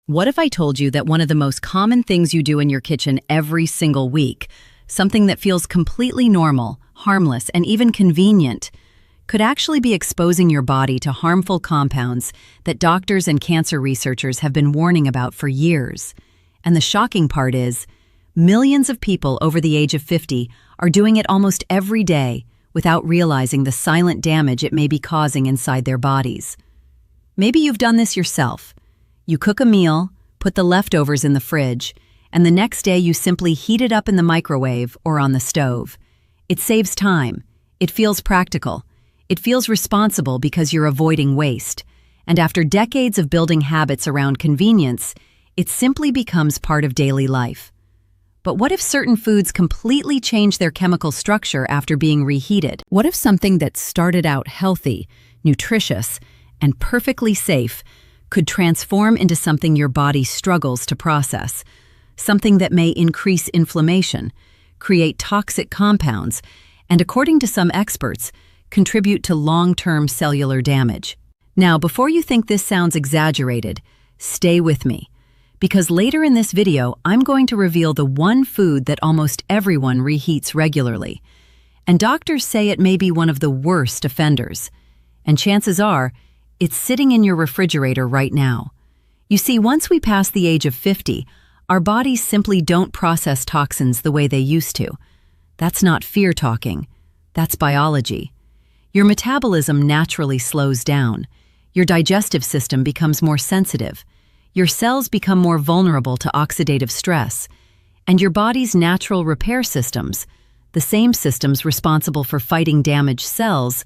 What if I told you that one of the most common things you do in your kitchen every single week, something that feels completely normal, harmless, and even convenient, could actually be exposing your body to harmful compounds that doctors and cancer researchers have been warning about for years? And the shocking part is, millions of people over the age of 50 are doing it almost every day without realizing the silent damage it may be causing inside their bodies. Maybe you've done this yourself. You cook a meal, put the leftovers in the fridge, and the next day you simply heat it up in the microwave or on the stove. It saves time. It feels practical. It feels responsible because you're avoiding waste. And after decades of building habits around convenience, it simply becomes part of daily life. But what if certain foods completely change their chemical structure after being reheated? What if something that started out healthy, nutritious, and perfectly safe could transform into something your body struggles to process, something that may increase inflammation, create toxic compounds, and according to some experts, contribute to long-term cellular damage? Now, before you think this sounds exaggerated, stay with me, because later in this video, I'm going to reveal the one food that almost everyone reheats regularly. And doctors say it may be one of the worst offenders. And chances are, it's sitting in your refrigerator right now. You see, once we pass the age of 50, our bodies simply don't process toxins the way they used to. That's not fear talking. That's biology. Your metabolism naturally slows down. Your digestive system becomes more sensitive. Your cells become more vulnerable to oxidative stress. And your body's natural repair systems, the same systems responsible for fighting damaged cells,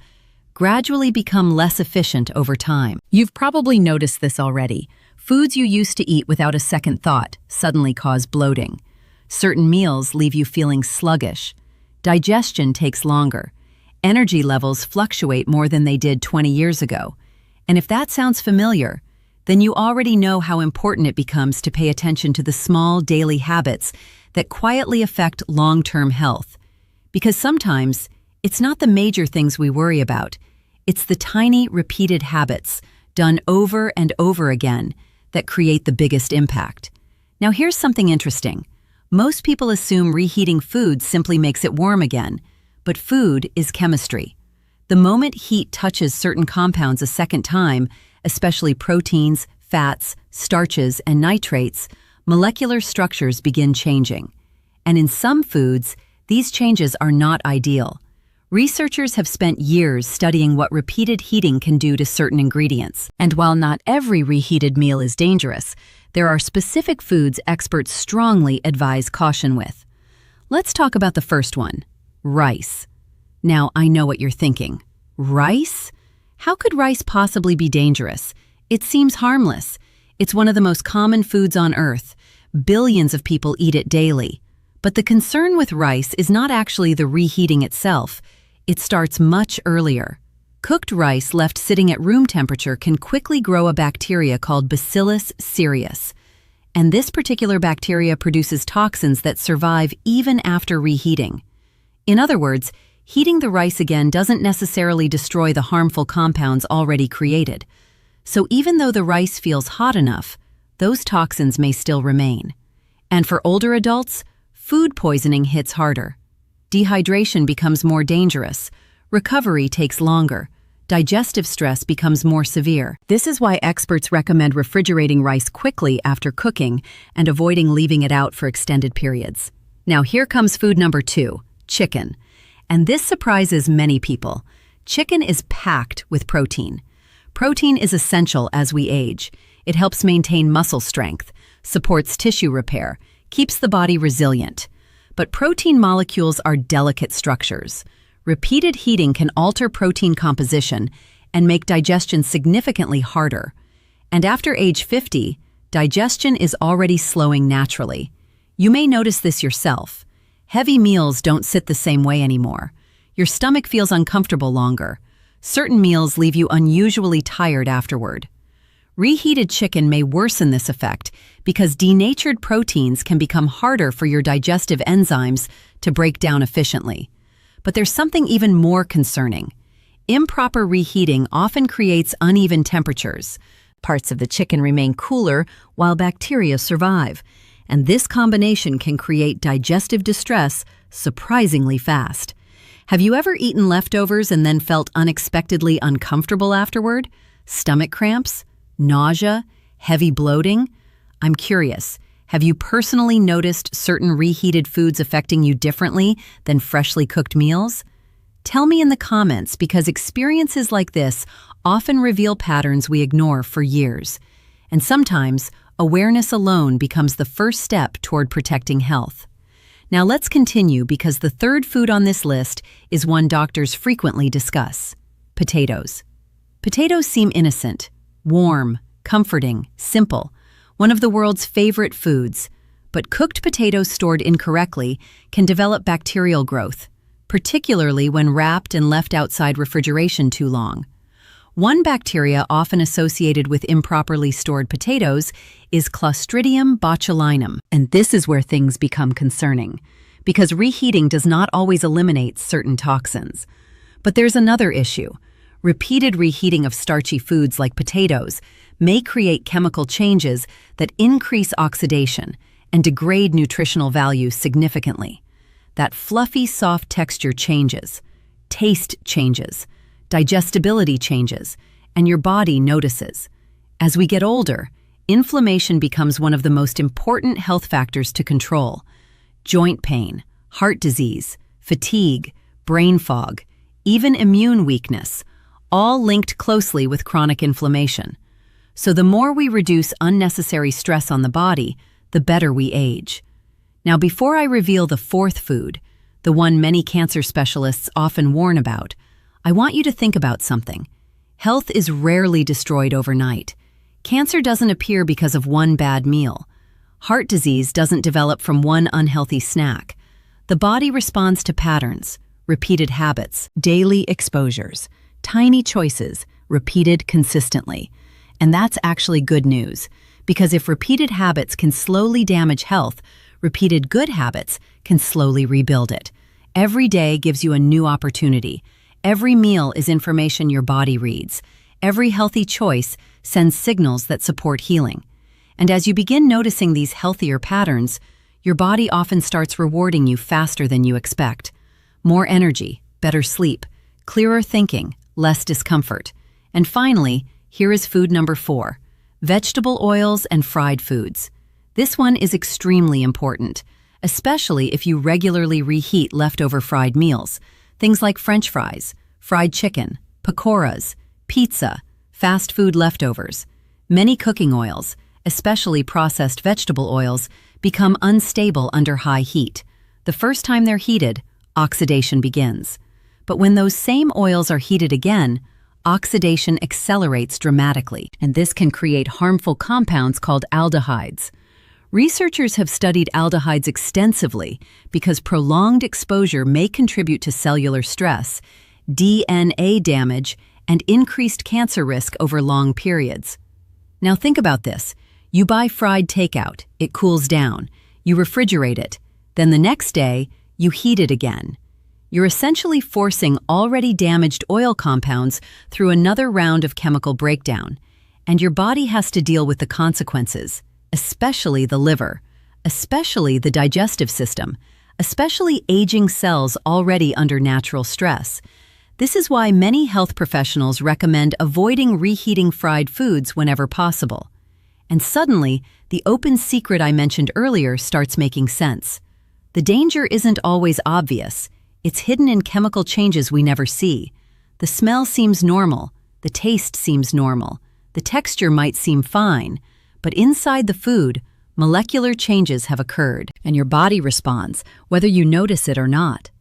gradually become less efficient over time. You've probably noticed this already. Foods you used to eat without a second thought suddenly cause bloating. Certain meals leave you feeling sluggish. Digestion takes longer. Energy levels fluctuate more than they did 20 years ago. And if that sounds familiar, then you already know how important it becomes to pay attention to the small daily habits that quietly affect long-term health. Because sometimes, it's not the major things we worry about. It's the tiny, repeated habits, done over and over again, that create the biggest impact. Now here's something interesting. Most people assume reheating food simply makes it warm again, but food is chemistry. The moment heat touches certain compounds a second time, especially proteins, fats, starches, and nitrates, molecular structures begin changing. And in some foods, these changes are not ideal. Researchers have spent years studying what repeated heating can do to certain ingredients. And while not every reheated meal is dangerous, there are specific foods experts strongly advise caution with. Let's talk about the first one, rice. Now, I know what you're thinking. Rice? How could rice possibly be dangerous? It seems harmless. It's one of the most common foods on Earth. Billions of people eat it daily. But the concern with rice is not actually the reheating itself. It starts much earlier. Cooked rice left sitting at room temperature can quickly grow a bacteria called Bacillus cereus. And this particular bacteria produces toxins that survive even after reheating. In other words, heating the rice again doesn't necessarily destroy the harmful compounds already created. So even though the rice feels hot enough, those toxins may still remain. And for older adults, food poisoning hits harder. Dehydration becomes more dangerous. Recovery takes longer. Digestive stress becomes more severe. This is why experts recommend refrigerating rice quickly after cooking and avoiding leaving it out for extended periods. Now here comes food number 2, chicken. And this surprises many people. Chicken is packed with protein. Protein is essential as we age. It helps maintain muscle strength, supports tissue repair, keeps the body resilient. But protein molecules are delicate structures. Repeated heating can alter protein composition and make digestion significantly harder. And after age 50, digestion is already slowing naturally. You may notice this yourself. Heavy meals don't sit the same way anymore. Your stomach feels uncomfortable longer. Certain meals leave you unusually tired afterward. Reheated chicken may worsen this effect because denatured proteins can become harder for your digestive enzymes to break down efficiently. But there's something even more concerning. Improper reheating often creates uneven temperatures. Parts of the chicken remain cooler while bacteria survive, and this combination can create digestive distress surprisingly fast. Have you ever eaten leftovers and then felt unexpectedly uncomfortable afterward? Stomach cramps? Nausea? Heavy bloating? I'm curious, have you personally noticed certain reheated foods affecting you differently than freshly cooked meals? Tell me in the comments, because experiences like this often reveal patterns we ignore for years. And sometimes, awareness alone becomes the first step toward protecting health. Now let's continue, because the third food on this list is one doctors frequently discuss: potatoes. Potatoes seem innocent, warm, comforting, simple, one of the world's favorite foods. But cooked potatoes stored incorrectly can develop bacterial growth, particularly when wrapped and left outside refrigeration too long. One bacteria often associated with improperly stored potatoes is Clostridium botulinum, and this is where things become concerning, because reheating does not always eliminate certain toxins. But there's another issue. Repeated reheating of starchy foods like potatoes may create chemical changes that increase oxidation and degrade nutritional value significantly. That fluffy, soft texture changes, taste changes, digestibility changes, and your body notices. As we get older, inflammation becomes one of the most important health factors to control. Joint pain, heart disease, fatigue, brain fog, even immune weakness, all linked closely with chronic inflammation. So the more we reduce unnecessary stress on the body, the better we age. Now, before I reveal the fourth food, the one many cancer specialists often warn about, I want you to think about something. Health is rarely destroyed overnight. Cancer doesn't appear because of one bad meal. Heart disease doesn't develop from one unhealthy snack. The body responds to patterns, repeated habits, daily exposures, tiny choices, repeated consistently. And that's actually good news, because if repeated habits can slowly damage health, repeated good habits can slowly rebuild it. Every day gives you a new opportunity. Every meal is information your body reads. Every healthy choice sends signals that support healing. And as you begin noticing these healthier patterns, your body often starts rewarding you faster than you expect. More energy, better sleep, clearer thinking, less discomfort. And finally, here is food number 4, vegetable oils and fried foods. This one is extremely important, especially if you regularly reheat leftover fried meals. Things like French fries, fried chicken, pakoras, pizza, fast food leftovers. Many cooking oils, especially processed vegetable oils, become unstable under high heat. The first time they're heated, oxidation begins. But when those same oils are heated again, oxidation accelerates dramatically, and this can create harmful compounds called aldehydes. Researchers have studied aldehydes extensively because prolonged exposure may contribute to cellular stress, DNA damage, and increased cancer risk over long periods. Now think about this. You buy fried takeout, it cools down. You refrigerate it. Then the next day, you heat it again. You're essentially forcing already damaged oil compounds through another round of chemical breakdown. And your body has to deal with the consequences, especially the liver, especially the digestive system, especially aging cells already under natural stress. This is why many health professionals recommend avoiding reheating fried foods whenever possible. And suddenly, the open secret I mentioned earlier starts making sense. The danger isn't always obvious. It's hidden in chemical changes we never see. The smell seems normal, the taste seems normal, the texture might seem fine, but inside the food, molecular changes have occurred, and your body responds, whether you notice it or not.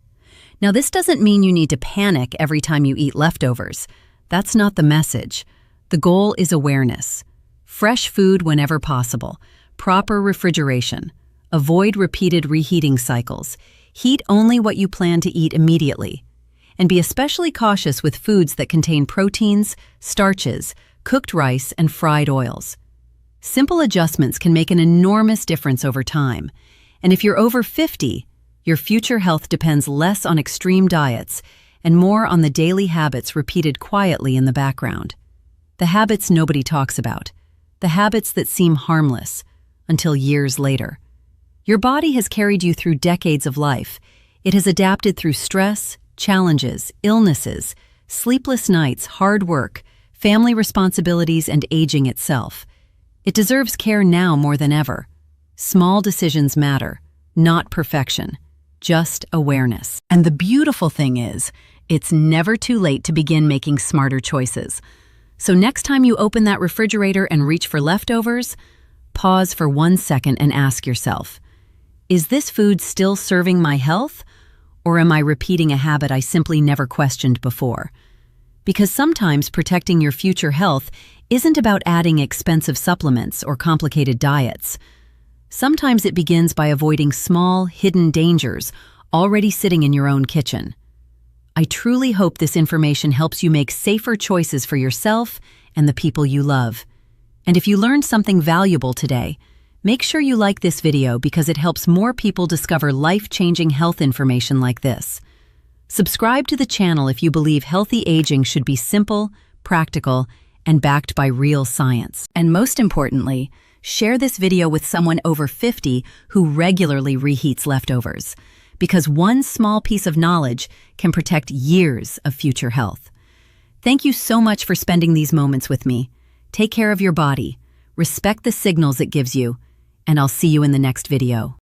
Now, this doesn't mean you need to panic every time you eat leftovers. That's not the message. The goal is awareness. Fresh food whenever possible, proper refrigeration, avoid repeated reheating cycles, heat only what you plan to eat immediately, and be especially cautious with foods that contain proteins, starches, cooked rice, and fried oils. Simple adjustments can make an enormous difference over time, and if you're over 50, your future health depends less on extreme diets and more on the daily habits repeated quietly in the background. The habits nobody talks about. The habits that seem harmless until years later. Your body has carried you through decades of life. It has adapted through stress, challenges, illnesses, sleepless nights, hard work, family responsibilities, and aging itself. It deserves care now more than ever. Small decisions matter, not perfection, just awareness. And the beautiful thing is, it's never too late to begin making smarter choices. So next time you open that refrigerator and reach for leftovers, pause for 1 second and ask yourself, is this food still serving my health? Or am I repeating a habit I simply never questioned before? Because sometimes protecting your future health isn't about adding expensive supplements or complicated diets. Sometimes it begins by avoiding small, hidden dangers already sitting in your own kitchen. I truly hope this information helps you make safer choices for yourself and the people you love. And if you learned something valuable today, make sure you like this video because it helps more people discover life-changing health information like this. Subscribe to the channel if you believe healthy aging should be simple, practical, and backed by real science. And most importantly, share this video with someone over 50 who regularly reheats leftovers, because one small piece of knowledge can protect years of future health. Thank you so much for spending these moments with me. Take care of your body, respect the signals it gives you, and I'll see you in the next video.